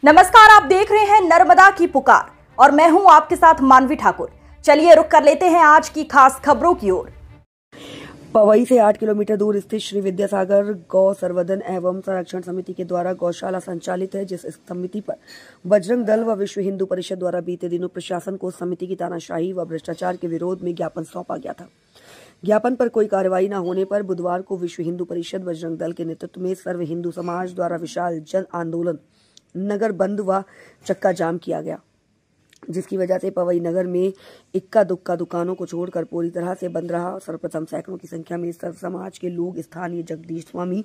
नमस्कार, आप देख रहे हैं नर्मदा की पुकार और मैं हूं आपके साथ मानवी ठाकुर। चलिए रुक कर लेते हैं आज की खास खबरों की ओर। पवई से 8 किलोमीटर दूर स्थित श्री विद्यासागर गौ संवर्धन एवं संरक्षण समिति के द्वारा गौशाला संचालित है, जिस समिति पर बजरंग दल व विश्व हिंदू परिषद द्वारा बीते दिनों प्रशासन को समिति की तानाशाही व भ्रष्टाचार के विरोध में ज्ञापन सौंपा गया था। ज्ञापन पर कोई कार्रवाई न होने पर बुधवार को विश्व हिंदू परिषद बजरंग दल के नेतृत्व में सर्व हिंदू समाज द्वारा विशाल जन आंदोलन नगर बंद व चक्का जाम किया गया, जिसकी वजह से पवई नगर में इक्का दुक्का दुकानों को छोड़कर पूरी तरह से बंद रहा। सर्वप्रथम सैकड़ों की संख्या में सर्व समाज के लोग स्थानीय जगदीश स्वामी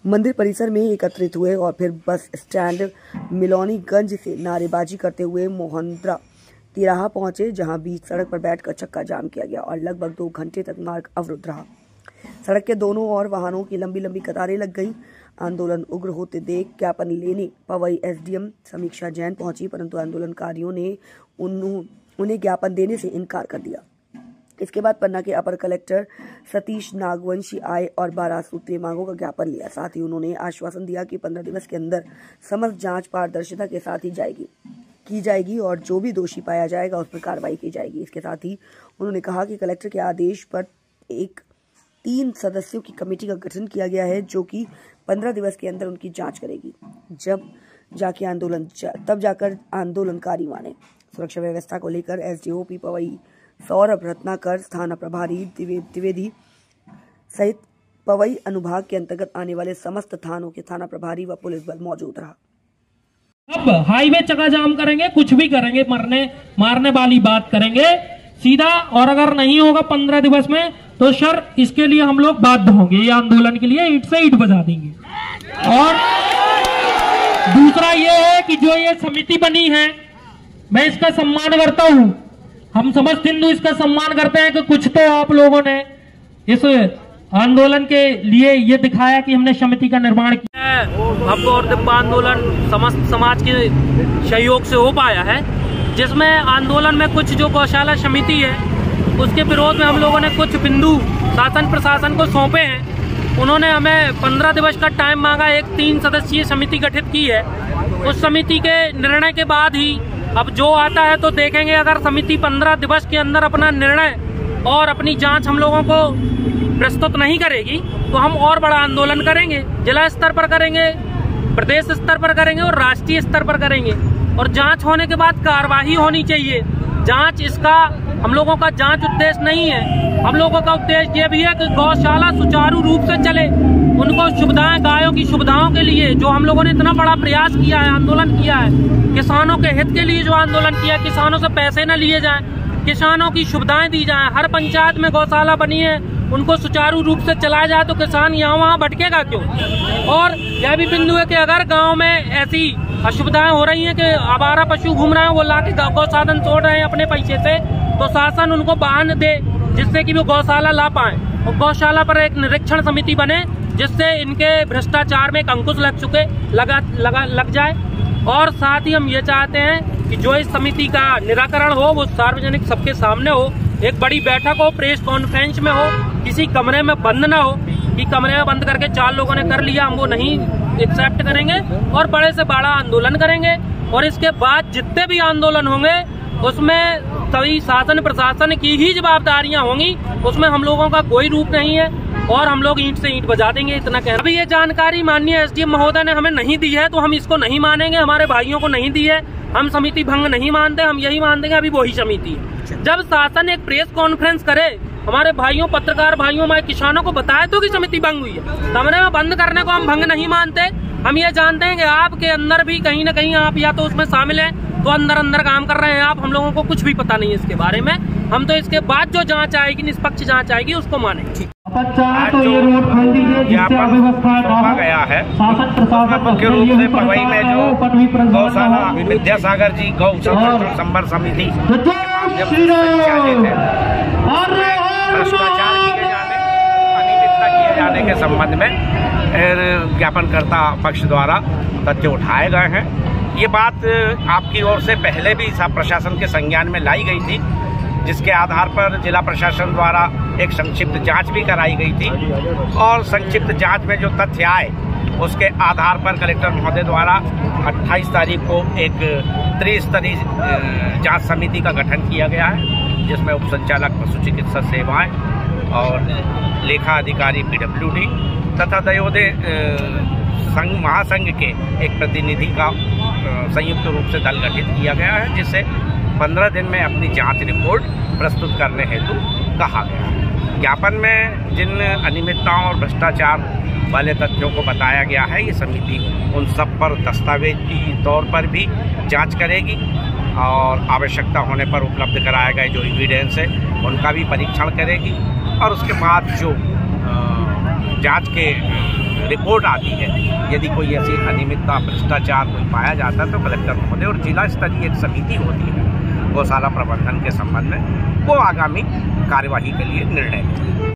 मंदिर परिसर में एकत्रित हुए और फिर बस स्टैंड मिलौनीगंज से नारेबाजी करते हुए मोहन्द्रा तिराहा पहुंचे, जहां बीच सड़क पर बैठकर चक्का जाम किया गया और लगभग 2 घंटे तक मार्ग अवरुद्ध रहा। सड़क के दोनों ओर वाहनों की लंबी लंबी कतारें लग गईं। आंदोलन उग्र होते देख ज्ञापन लेने पवई एसडीएम समीक्षा जैन पहुंची, परंतु आंदोलनकारियों ने उन्हें ज्ञापन देने से इनकार कर दिया। इसके बाद पन्ना के अपर कलेक्टर सतीश नागवंशी आए और 12 सूत्रीय मांगों का ज्ञापन लिया। साथ ही उन्होंने आश्वासन दिया कि 15 दिवस के अंदर समस्त जांच पारदर्शिता के साथ ही की जाएगी और जो भी दोषी पाया जाएगा उस पर कार्रवाई की जाएगी। इसके साथ ही उन्होंने कहा कि कलेक्टर के आदेश पर 3 सदस्यों की कमेटी का गठन किया गया है, जो कि 15 दिवस के अंदर उनकी जांच करेगी। तब जाकर आंदोलनकारी माने। सुरक्षा व्यवस्था को लेकर एसडीओपी पवई सौरभ रत्नाकर, थाना प्रभारी द्विवेदी सहित पवई अनुभाग के अंतर्गत आने वाले समस्त थानों के थाना प्रभारी व पुलिस बल मौजूद रहा। अब हाईवे चक्का जाम करेंगे, कुछ भी करेंगे, मारने वाली बात करेंगे सीधा, और अगर नहीं होगा 15 दिवस में तो सर इसके लिए हम लोग बाध्य होंगे। ये आंदोलन के लिए ईंट से ईंट बजा देंगे। और दूसरा ये है कि जो ये समिति बनी है, मैं इसका सम्मान करता हूं। हम समस्त हिंदू इसका सम्मान करते हैं कि कुछ तो आप लोगों ने इस आंदोलन के लिए ये दिखाया कि हमने समिति का निर्माण किया है। भव्य और दिव्य आंदोलन समस्त समाज के सहयोग से हो पाया है, जिसमें आंदोलन में कुछ जो गौशाला समिति है उसके विरोध में हम लोगों ने कुछ बिंदु शासन प्रशासन को सौंपे हैं। उन्होंने हमें 15 दिवस का टाइम मांगा। एक 3 सदस्यीय समिति गठित की है। उस समिति के निर्णय के बाद ही अब जो आता है तो देखेंगे। अगर समिति 15 दिवस के अंदर अपना निर्णय और अपनी जांच हम लोगों को प्रस्तुत नहीं करेगी तो हम और बड़ा आंदोलन करेंगे। जिला स्तर पर करेंगे, प्रदेश स्तर पर करेंगे और राष्ट्रीय स्तर पर करेंगे। और जांच होने के बाद कार्रवाई होनी चाहिए। जांच इसका हम लोगों का जांच उद्देश्य नहीं है। हम लोगों का उद्देश्य ये भी है कि गौशाला सुचारू रूप से चले। उनको सुविधाएं, गायों की सुविधाओं के लिए जो हम लोगों ने इतना बड़ा प्रयास किया है, आंदोलन किया है, किसानों के हित के लिए जो आंदोलन किया है, किसानों से पैसे न लिए जाएं, किसानों की सुविधाएं दी जाएं। हर पंचायत में गौशाला बनी है, उनको सुचारू रूप से चलाया जाए तो किसान यहाँ वहाँ भटकेगा क्यों। और यह भी बिंदु है कि अगर गाँव में ऐसी असुविधाएं हो रही हैं कि आवारा पशु घूम रहे हैं, वो लाके गौसाधन छोड़ रहे हैं अपने पैसे से, तो शासन उनको वाहन दे जिससे कि वो गौशाला ला पाए और गौशाला पर एक निरीक्षण समिति बने, जिससे इनके भ्रष्टाचार में एक अंकुश लग जाए। और साथ ही हम ये चाहते हैं कि जो इस समिति का निराकरण हो वो सार्वजनिक सबके सामने हो, एक बड़ी बैठक हो, प्रेस कॉन्फ्रेंस में हो, किसी कमरे में बंद ना हो कि कमरे में बंद करके 4 लोगों ने कर लिया, हम वो नहीं एक्सेप्ट करेंगे और बड़े से बड़ा आंदोलन करेंगे। और इसके बाद जितने भी आंदोलन होंगे उसमें सभी शासन प्रशासन की ही जवाबदारियां होंगी, उसमें हम लोगों का कोई रूप नहीं है और हम लोग ईंट से ईंट बजा देंगे। इतना कहना। अभी ये जानकारी माननीय एसडीएम महोदय ने हमें नहीं दी है तो हम इसको नहीं मानेंगे। हमारे भाइयों को नहीं दी है, हम समिति भंग नहीं मानते। हम यही मान देंगे अभी वही समिति है। जब शासन एक प्रेस कॉन्फ्रेंस करे, हमारे भाइयों, पत्रकार भाइयों, हमारे किसानों को बताए तो कि समिति भंग हुई है। कमरे में बंद करने को हम भंग नहीं मानते। हम ये जानते हैं कि आपके अंदर भी कहीं न कहीं आप या तो उसमें शामिल हैं, तो अंदर काम कर रहे हैं आप। हम लोगों को कुछ भी पता नहीं है इसके बारे में। हम तो इसके बाद जो जांच आएगी, निष्पक्ष जांच आएगी, उसको मानेंगे। तो ये रोड ज्ञापन सौंपा गया है, मुख्य रूप से पवई में जो गौशाला विद्यासागर जी गौ संवर्धन समिति भ्रष्टाचार किए जाने, अनियमितता किए जाने के संबंध में ज्ञापनकर्ता पक्ष द्वारा तथ्य उठाए गए हैं। ये बात आपकी ओर से पहले भी सब प्रशासन के संज्ञान में लाई गई थी, जिसके आधार पर जिला प्रशासन द्वारा एक संक्षिप्त जांच भी कराई गई थी और संक्षिप्त जांच में जो तथ्य आए उसके आधार पर कलेक्टर महोदय द्वारा 28 तारीख को एक त्रिस्तरीय जांच समिति का गठन किया गया है, जिसमें उप संचालक पशु चिकित्सा सेवाएं और लेखा अधिकारी PWD तथा दयोदय संघ महासंघ के एक प्रतिनिधि का संयुक्त रूप से दल गठित किया गया है, जिसे 15 दिन में अपनी जांच रिपोर्ट प्रस्तुत करने हेतु कहा गया है। ज्ञापन में जिन अनियमितताओं और भ्रष्टाचार वाले तथ्यों को बताया गया है, ये समिति उन सब पर दस्तावेजी तौर पर भी जांच करेगी और आवश्यकता होने पर उपलब्ध कराए गए जो एविडेंस है उनका भी परीक्षण करेगी, और उसके बाद जो जांच के रिपोर्ट आती है, यदि कोई ऐसी अनियमितता भ्रष्टाचार कोई पाया जाता है तो कलेक्टर महोदय और जिला स्तरीय एक समिति होती है गौशाला प्रबंधन के संबंध में, वो आगामी कार्यवाही के लिए निर्णय लेगी।